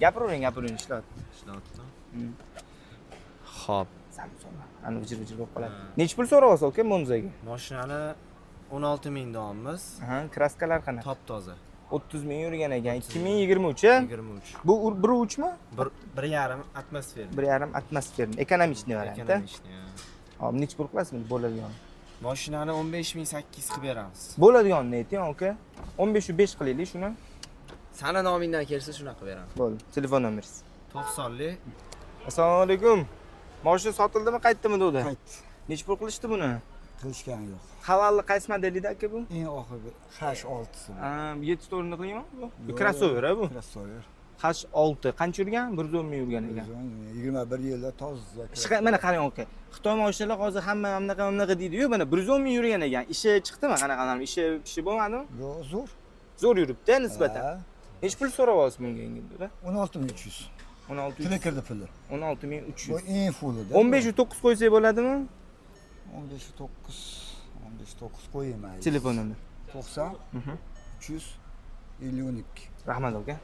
Gapiravering, ishlayapti. Ishlayapti. Xo'p. Samsung. Ana vijir-vijir bo'lib qoladi. Nech pul so'rayapsiz aka Monzaga? Mashinani 16 ming davomimiz. Aha, kraskalar qanaqa? Top toza. 30 ming yurgan ekan. 2023 a? 23. Bu 1.3 mi? 1,5 atmosfer. 1.5 atmosfer. Ekonomichniy variant. Ekonomichniy. Hop, nech pul qilasizmi bo'ladigan? Mashinani 15,800 qilib beramiz. Bo'ladiganini ayting aka. 15.5 qilaylik shuni. Sana nomingdan kelsa shunaqa beramiz. Bo'ldi. Telefon nomeringiz. 90lik. Assalomu alaykum. Mashina sotildimi, qaytdimi dedi? Qaytdi. Nech pul qilishdi buni? Qilishgani yo'q. Havalli qaysi model edi aka bu? Eng oxirgi H6si. 7 o'rinli qilyapmi bu? Bu crossover a bu? Crossover. H6 qancha yurgan? 110 ming yurgan ekan. 21 yilda toza. Mana qarang aka. Xitoy mashinalar hozir hamma bunaqa deydi-yu, mana 110 ming yurgan ekan. Ishi chiqdimi? Qanaqalar? Ishi bo'lmadimi? Yo'q, zo'r. Zo'r yuribdi nisbatan. Nech pul so'rayapsiz bunga endi? 16300. 16 Puli kirdi puli. 16300. Bu eng fullida. 15.9 qo'ysak bo'ladimi? 15.9. 15.9 qo'ymaymiz. Telefon nomer. 90 352. Rahmat aka.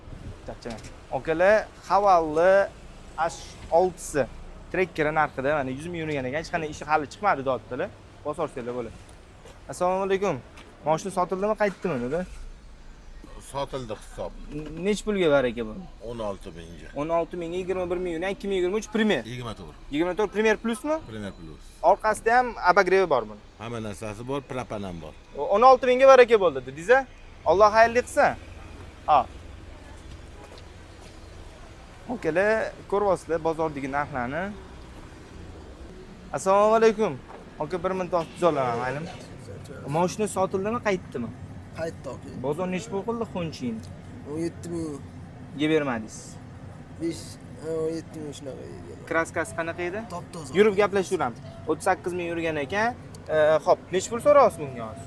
Charchaman. Akalar, Havalli H6si Tracker narxida mana 100 ming yurgan ekan. Hech qanday ishi hali chiqmadi deyaptilar. Bosorsanglar bo'ladi. Assalomu alaykum. Mashina sotildimi, qaytdimi dedi? Sotildi hisob. Nech pulga bar aka bu? 16 mingga. 16 mingga 21 ming yurgan, 2023 Premier. 24. 24 Premier Plusmi? Premier Plus. Orqasida ham abagrevi bormi? Hamma narsasi bor, propan ham bor. 16 mingga bar aka bo'ldi dedingiz-a? Alloh xayrli qilsin. Ha. Okalar, ko'ryapsizlar bozordagi narxlarni. Assalomu alaykum. Aka 1 minut tuz olaman, maylimi? Mashina sotildimi, qaytdimi? Qaytdi aka. Bozor nech pul qildi xunchiyin? 17 ming. Ga bermadingiz. 17 ming shunaqa edi. Kraskasi qanaqa edi? Top toza. Yurib gaplashaveramiz. 38 ming yurgan ekan. Xo'p, nech pul so'rayapsiz bunga hozir?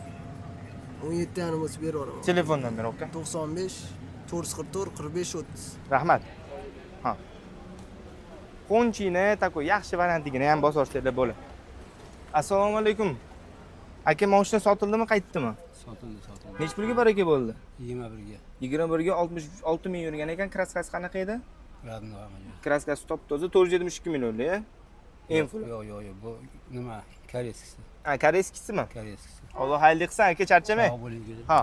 17 yarim bo'lsa beraveraman. Telefon nomer aka. 95 444 45 30. Rahmat. Ha. Xunchini takoy yaxshi variantigini ham bosorsanglar bo'ladi. Assalomu alaykum. Aka, mashina sotildimi, qaytdimi? Sotildi. Nech pulga bar aka bo'ldi? 21 ga. 21 ga 66 ming yurgan ekan. Kraskasi qanaqa edi? Radni qilmagan. Kraskasi top toza 472 ming o'li, eng full. Yo'q, bu nima? Koreyskisi. Ha, koreyskisimi? Koreyskisi. Alloh xayrli qilsin aka, charchamang. Sog' bo'ling. Ha.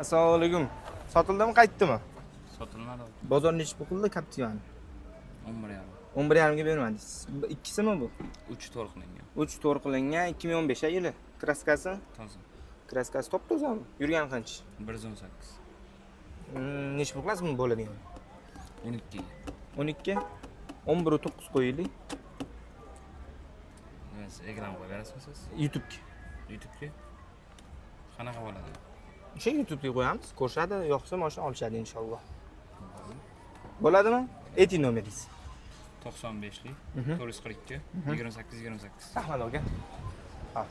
Assalomu alaykum. Sotildimi, qaytdimi? Sotilmadi. Bozor nech pul qildi Captiva'ni? 11,5. 11.5 ga bermadingiz. Ikkisimi bu? 3 to'rt qilingan. 3 to'rt qilingan 2015 yili. Kraskasi? Toza. Kraskasi top tozami? Yurgan qancha? 118. Nech pul qilasiz buni bo'ladigan? 12 ga. 12 11.9 qo'yaylik. Siz ekran qo'yib berasizmi siz? YouTube ga. YouTube'ga. Qanaqa bo'ladi? O'sha YouTube ga qo'yamiz. Ko'rishadi, yo'qsa mashina olishadi inshaalloh. Bo'ladimi? Ayting nomeringiz. 95lik 442 28 28. Rahmat aka. Ha.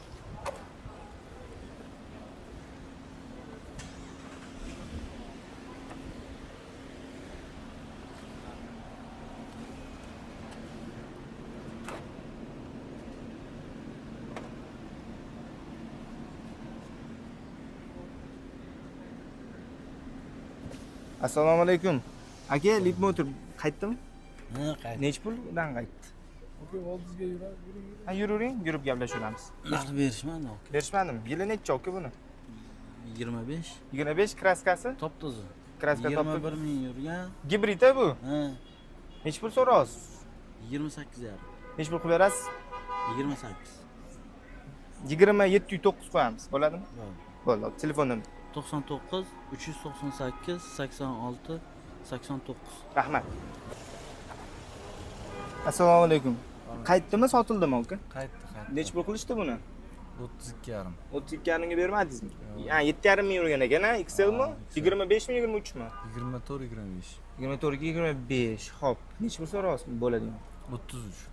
Assalomu alaykum. Aka, Leapmotor qaytdimi? Ha, qaytdi. Nech puldan qaytdi? Aka, oldingizga yuravering. Ha, yuravering, yurib gaplashaveramiz. Narx berishmadi aka. Berishmadimi? Yili necha aka buni? 25. 25 kraskasi? Top toza. Kraska top. 21 ming yurgan. Gibrid bu. Ha, Nech pul so'raysiz? 28 yarim. Nech pul qilib berasiz? 28. 27.9 qo'yamiz. Bo'ladimi? Bo'ldi. Bo'ldi. Telefon nomer. 99 398 86 89. Rahmat. Assalomu alaykum. Qaytdimi, sotildimi aka? Qaytdi. Nech pul qilishdi buni? 32 yarim. 32.5 ga bermadingizmi? Ha, 7.5 ming yurgan ekan, XL mi? 25 mi, 23 mi? 24 25. 24 ga 25. Xo'p, nech pul so'raysiz bo'ladigan? 33.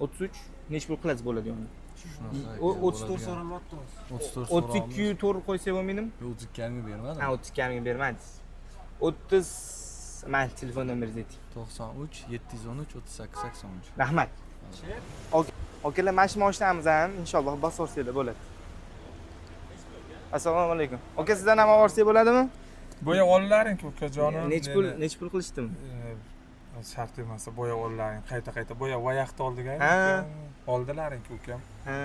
33 nech pul qilasiz bo'ladigan? Shunaqa. 34 so'ralyapti. 34 32 to'g'ri qo'ysa bo'lmaydimi? 32 ga bermadim. Ha, 32.5 ga bermadingiz. 30 men telefon nomeringizni ayting. 93 713 38 83. Rahmat. Okalar, mana shu mashinamiz ham inshaalloh bosorsanglar bo'ladi. Assalomu alaykum. Aka sizdan ham olsak bo'ladimi? Bo'ya ollaring ukajonim. Nech pul qilishdimi? Shart emas, bo'ya ollaring. Qayta bo'ya vaqt oldiga. Ha. Oldilaring ukam. Ha.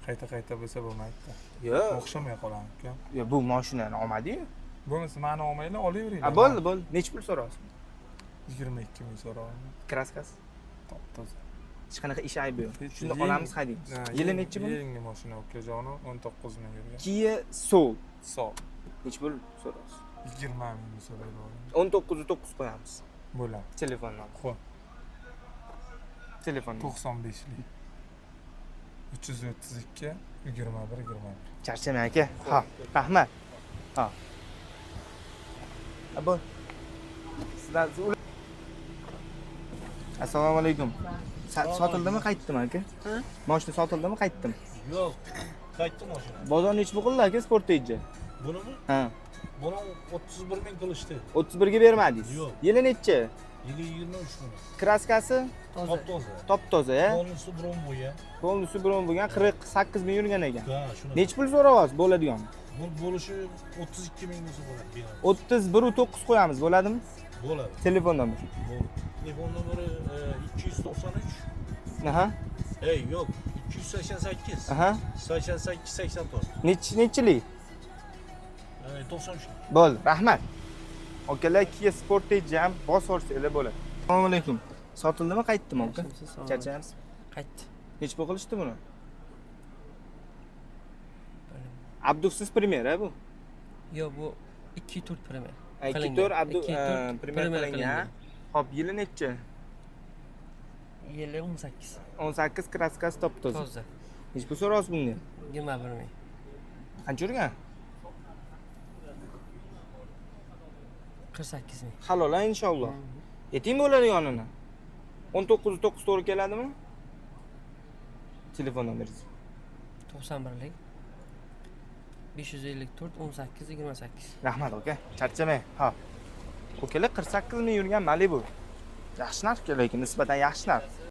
Qayta bo'lsa bo'lmaydi. Yo'q. O'xshamay qoladi ukam. Yo, bu mashinani olmadi-yu. Bo'lmasa meni olmaylar, olaveringlar. Bo'ldi. Nech pul so'raysiz? 22 ming so'rayman. Kraskasi. Top-toza. Hech qanaqa ish aybi yo'q. Shunda olamiz haydaymiz. Yili nechi bu? Yangi mashina ukajonim, 19 ming yurgan. Kia Soul. So'p. Nech pul so'raysiz? 20 ming so'raydi. 19 qo'yamiz. Bo'ladi. Telefon nomeri. Xo'p. Telefon nomeri. 95 lik. 332 21. Charchamang aka. Ha, rahmat. Ha. Bu. Sizlar Assalomu alaykum. Sotildimi, qaytdimi aka? Ha? Mashina sotildimi, qaytdimi? Yo'q, qaytdi mashina. Bozor nechi pul qildi aka Sportage? Bunimi? Ha. Buni 31 ming qilishdi. 31 ga bermadingiz. Yo'q. Yili nechi? Yili 23 ming. Kraskasi Top-toza. top-toza, ya. Bonusi bron bo'lgan. Bonusi biron bo'lgan 48 ming yurgan ekan. Ha, shuni. Nechi pul so'rayapsiz bo'ladigan? Bu bo'lishi 32 ming bo'lsa bo'ladi. 31.9 qo'yamiz, bo'ladimi? Bo'ladi. Telefon nomeri. Telefon nomeri 293. Aha. Yo'q, 288. Aha. 88 84. Nechilik? 93. Bo'ldi, rahmat. Okalar Kia Sportage ham bosorsanglar bo'ladi. Assalomu alaykum. Sotildimi, qaytdimi aka? Charchayapsiz? Qaytdi. Nech pul qilishdi buni? Abduksiz Premier bu. Yo'q, bu 2 tur Premier. 2 tur Premier qilingan. Xo'p, yili nechi? Yili 18. 18 kraskasi top-toza. Toza. Nech pul so'raysiz bunga? 21 ming. Qancha yurgan? 48 ming. Halol inshaalloh. Yeting bo'ladi yonini. 19.9 to'g'ri keladimi? Telefon nomeringiz. 91lik 554 18 28. Rahmat aka. Charchamang. Ha. Okalar 48 ming yurgan Malibu. Yaxshi narx, lekin nisbatan yaxshi narx.